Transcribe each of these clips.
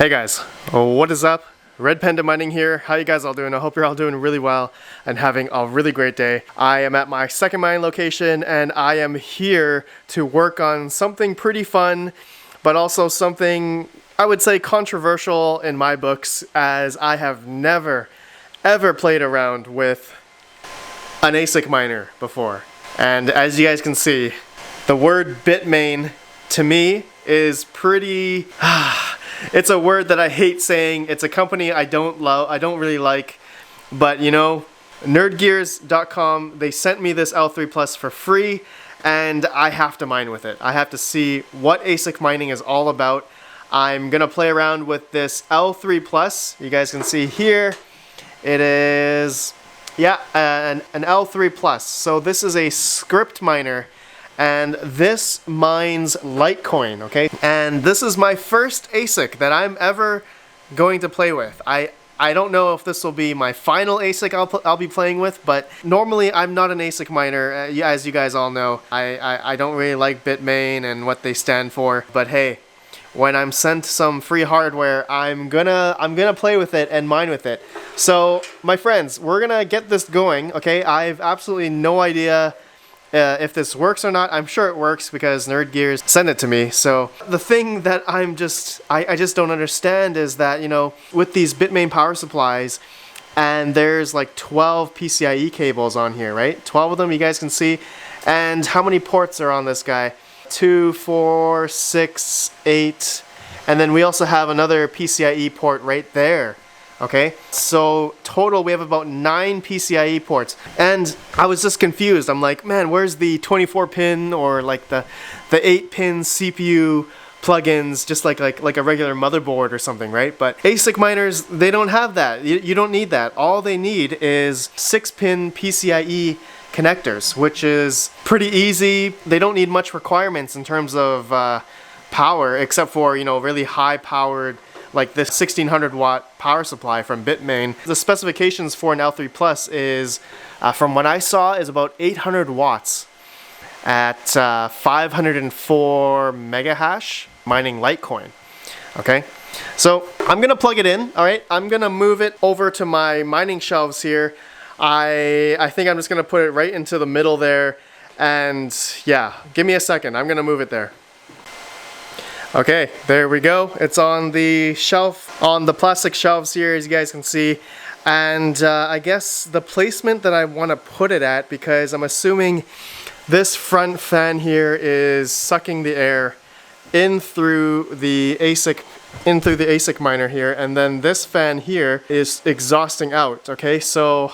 Hey guys, what is up? RedPandaMining here. How you guys all doing? I hope you're all doing really well and having a really great day. I am at my second mining location and I am here to work on something pretty fun, but also something I would say controversial in my books, as I have never ever played around with an ASIC miner before. And as you guys can see, the word Bitmain to me is pretty it's a word that I hate saying. It's a company I don't really like, but you know, nerdgears.com, they sent me this L3 Plus for free and I have to mine with it. I have to see what ASIC mining is all about. I'm gonna play around with this L3 Plus. You guys can see here, it is, yeah, an L3 Plus. So this is a script miner, and this mines Litecoin, okay? And this is my first ASIC that I'm ever going to play with. I don't know if this will be my final ASIC I'll be playing with, but normally I'm not an ASIC miner, as you guys all know. I don't really like Bitmain and what they stand for, but hey, when I'm sent some free hardware, I'm gonna play with it and mine with it. So my friends, we're gonna get this going, okay? I've absolutely no idea if this works or not. I'm sure it works because NerdGears sent it to me. So the thing that I just don't understand is that, you know, with these Bitmain power supplies, and there's like 12 PCIe cables on here, right? 12 of them, you guys can see. And how many ports are on this guy? 2, 4, 6, 8, and then we also have another PCIe port right there. Okay, so total we have about 9 PCIe ports, and I was just confused. I'm like, man, where's the 24-pin or like the 8-pin CPU plugins, just like a regular motherboard or something, right? But ASIC miners, they don't have that. You don't need that. All they need is 6-pin PCIe connectors, which is pretty easy. They don't need much requirements in terms of power, except for, you know, really high powered, like this 1600 watt power supply from Bitmain. The specifications for an L3 Plus is, from what I saw, is about 800 watts at 504 mega hash mining Litecoin. Okay, so I'm gonna plug it in. All right, I'm gonna move it over to my mining shelves here. I think I'm just gonna put it right into the middle there, and yeah, give me a second. I'm gonna move it there. Okay, there we go. It's on the shelf, on the plastic shelves here, as you guys can see. And I guess the placement that I want to put it at, because I'm assuming this front fan here is sucking the air in through the ASIC miner here, and then this fan here is exhausting out. Okay, so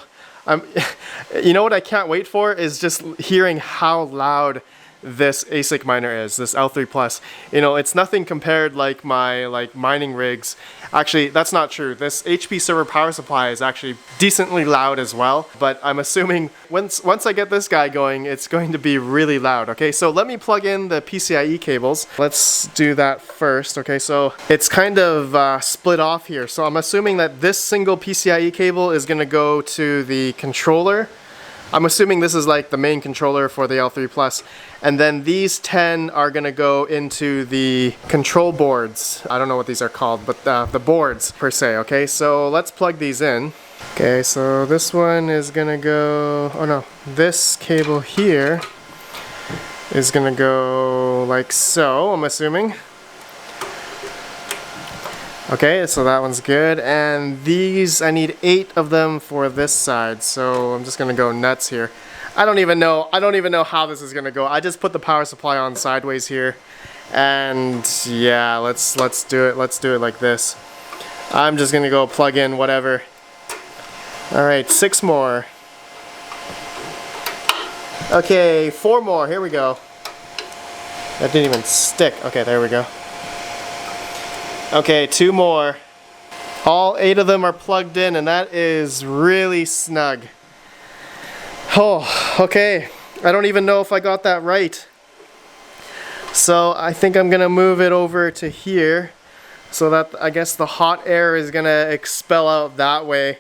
you know what I can't wait for is just hearing how loud this ASIC miner is, this L3 Plus. You know, it's nothing compared like my mining rigs. Actually, that's not true. This HP server power supply is actually decently loud as well, but I'm assuming once I get this guy going, it's going to be really loud. Okay, so let me plug in the PCIe cables. Let's do that first. Okay, so it's kind of split off here. So I'm assuming that this single PCIe cable is gonna go to the controller. I'm assuming this is like the main controller for the L3 Plus. And then these 10 are gonna go into the control boards. I don't know what these are called, but the boards per se, okay? So let's plug these in. Okay, so this one is gonna go, oh no, this cable here is gonna go like so, I'm assuming. Okay, so that one's good, and these, I need 8 of them for this side, so I'm just gonna go nuts here. I don't even know how this is gonna go. I just put the power supply on sideways here, and yeah, let's do it like this. I'm just gonna go plug in whatever. Alright, 6 more. Okay, 4 more, here we go. That didn't even stick. Okay, there we go. Okay, 2 more. All 8 of them are plugged in, and that is really snug. Oh, okay. I don't even know if I got that right. So I think I'm gonna move it over to here so that I guess the hot air is gonna expel out that way.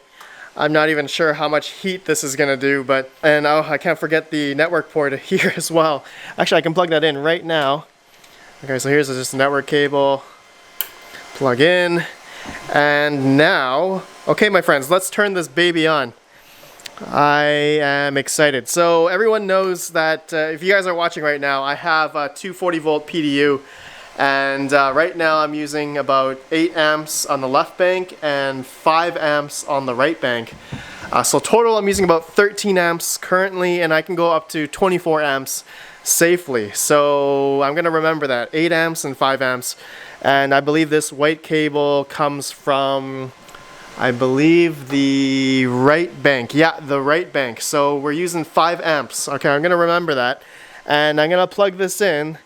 I'm not even sure how much heat this is gonna do, but, and oh, I can't forget the network port here as well. Actually, I can plug that in right now. Okay, so here's just a network cable. Plug in, And now, okay, my friends, let's turn this baby on. I am excited. So everyone knows that if you guys are watching right now, I have a 240 volt PDU, and right now I'm using about 8 amps on the left bank and 5 amps on the right bank. So total I'm using about 13 amps currently, and I can go up to 24 amps safely. So I'm gonna remember that, 8 amps and 5 amps. And I believe this white cable comes from, I believe, the right bank. Yeah, the right bank. So we're using 5 amps. Okay, I'm gonna remember that. And I'm gonna plug this in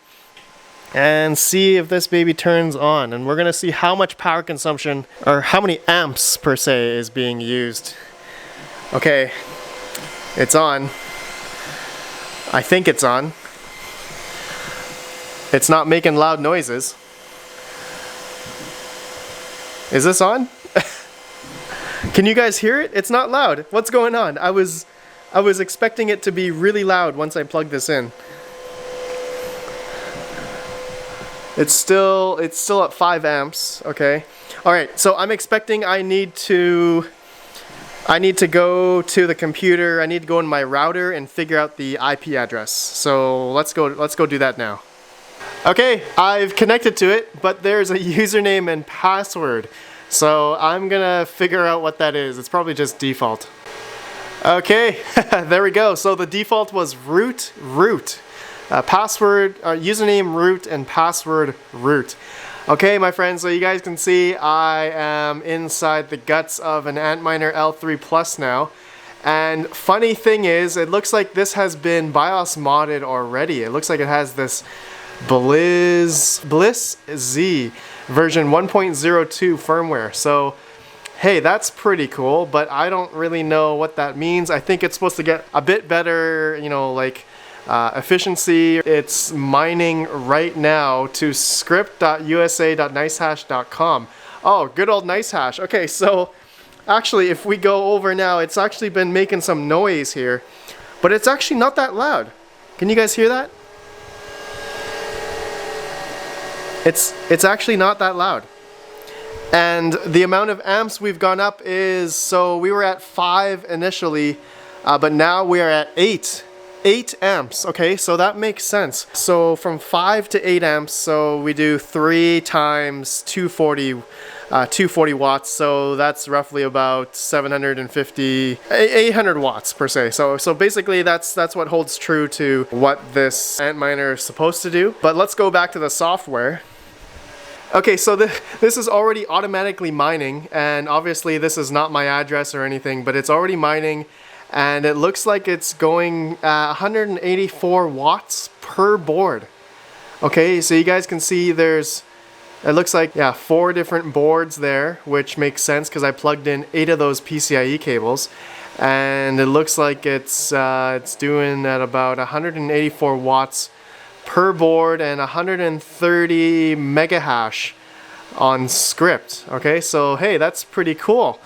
and see if this baby turns on. And we're gonna see how much power consumption, or how many amps per se, is being used. Okay, it's on. I think it's on. It's not making loud noises. Is this on? Can you guys hear it? It's not loud. What's going on? I was expecting it to be really loud once I plug this in. It's still at 5 amps, okay? All right, so I'm expecting I need to go to the computer. I need to go in my router and figure out the IP address. So let's go do that now. Okay, I've connected to it, but there's a username and password. So I'm gonna figure out what that is. It's probably just default. Okay, there we go. So the default was root. Password, username root, and password root. Okay, my friends, so you guys can see I am inside the guts of an Antminer L3 Plus now. And funny thing is, it looks like this has been BIOS modded already. It looks like it has this Bliss Z version 1.02 firmware. So hey, that's pretty cool, but I don't really know what that means. I think it's supposed to get a bit better, you know, like efficiency. It's mining right now to script.usa.nicehash.com. Oh, good old NiceHash. Okay, so actually if we go over now, it's actually been making some noise here, but it's actually not that loud. Can you guys hear that? It's actually not that loud. And the amount of amps we've gone up is, so we were at 5 initially, but now we are at 8 amps. Okay, so that makes sense. So from 5 to 8 amps, so we do 3 times 240 watts, so that's roughly about 800 watts per se. So basically that's what holds true to what this Antminer is supposed to do. But let's go back to the software. Okay, so this is already automatically mining, and obviously this is not my address or anything, but it's already mining, and it looks like it's going 184 watts per board. Okay, so you guys can see it looks like, yeah, 4 different boards there, which makes sense because I plugged in 8 of those PCIe cables, and it looks like it's doing at about 184 watts per board and 130 megahash on script. Okay, so hey, that's pretty cool.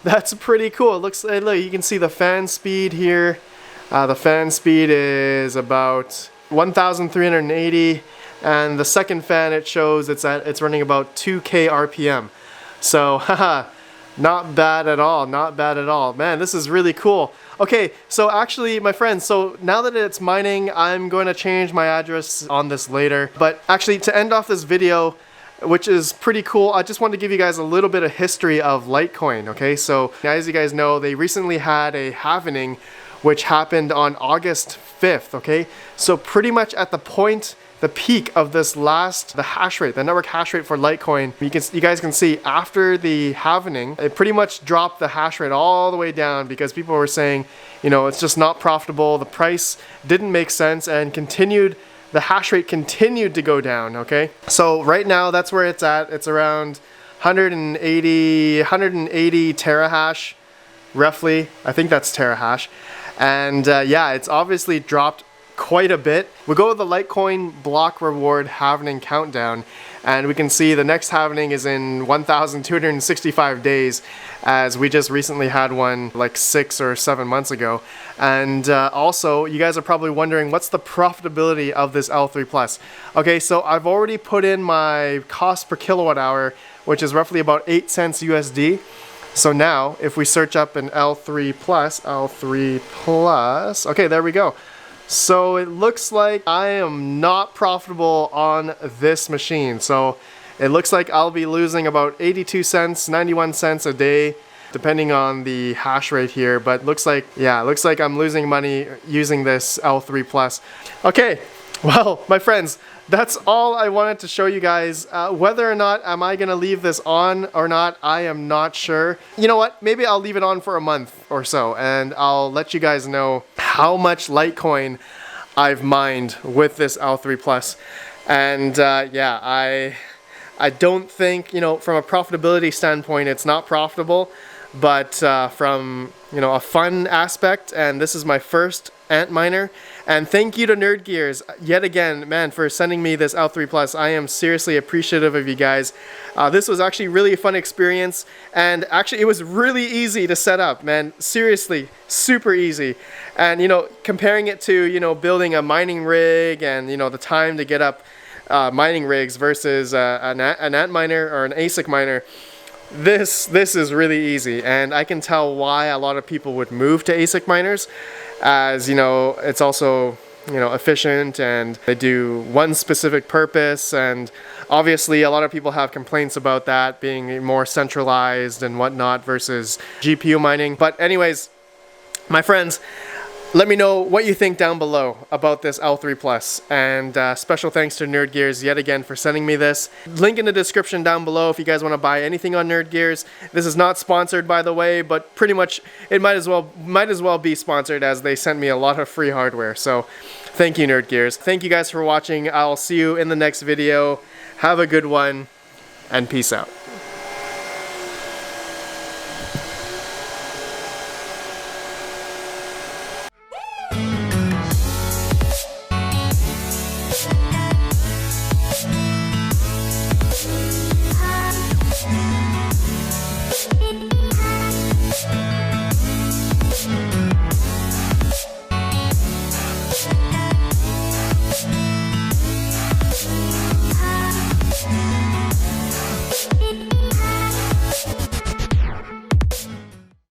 That's pretty cool. It looks, look, you can see the fan speed here. The fan speed is about 1,380, and the second fan, it shows it's running about 2K RPM. So haha, not bad at all, not bad at all. Man, this is really cool. Okay, so actually, my friends, so now that it's mining, I'm going to change my address on this later. But actually, to end off this video, which is pretty cool, I just wanted to give you guys a little bit of history of Litecoin, okay? So, as you guys know, they recently had a halvening, which happened on August 5th, okay? So pretty much at the peak of this the hash rate, the network hash rate for Litecoin, you guys can see after the halvening, it pretty much dropped the hash rate all the way down because people were saying, you know, it's just not profitable, the price didn't make sense, and the hash rate continued to go down, okay? So right now, that's where it's at. It's around 180 terahash, roughly. I think that's terahash. And yeah, it's obviously dropped quite a bit. We go with the Litecoin block reward halvening countdown, And we can see the next halvening is in 1,265 days, as we just recently had one like 6 or 7 months ago. And also, you guys are probably wondering, what's the profitability of this L3 Plus? Okay, so I've already put in my cost per kilowatt hour, which is roughly about 8 cents USD. So now, if we search up an L3 Plus, okay, there we go. So it looks like I am not profitable on this machine. So it looks like I'll be losing about 82 cents, 91 cents a day, depending on the hash rate here. But looks like, yeah, looks like I'm losing money using this L3 Plus. Okay, well, my friends, that's all I wanted to show you guys. Whether or not am I gonna leave this on or not, I am not sure. You know what, maybe I'll leave it on for a month or so, and I'll let you guys know how much Litecoin I've mined with this L3 Plus. And yeah, I don't think, you know, from a profitability standpoint, it's not profitable, but from, you know, a fun aspect, and this is my first ant miner. And thank you to Nerd Gears yet again, man, for sending me this L3 Plus. I am seriously appreciative of you guys. This was actually really a fun experience, and actually it was really easy to set up, man. Seriously, super easy. And you know, comparing it to, you know, building a mining rig and, you know, the time to get up mining rigs versus an ant miner or an ASIC miner, this is really easy. And I can tell why a lot of people would move to ASIC miners, as you know, it's also, you know, efficient, and they do one specific purpose. And obviously a lot of people have complaints about that being more centralized and whatnot versus GPU mining. But anyways, my friends, let me know what you think down below about this L3 Plus. And special thanks to Nerd Gears yet again for sending me this. Link in the description down below if you guys want to buy anything on Nerd Gears. This is not sponsored, by the way, but pretty much it might as well be sponsored, as they sent me a lot of free hardware. So thank you, Nerd Gears. Thank you guys for watching. I'll see you in the next video. Have a good one, and peace out.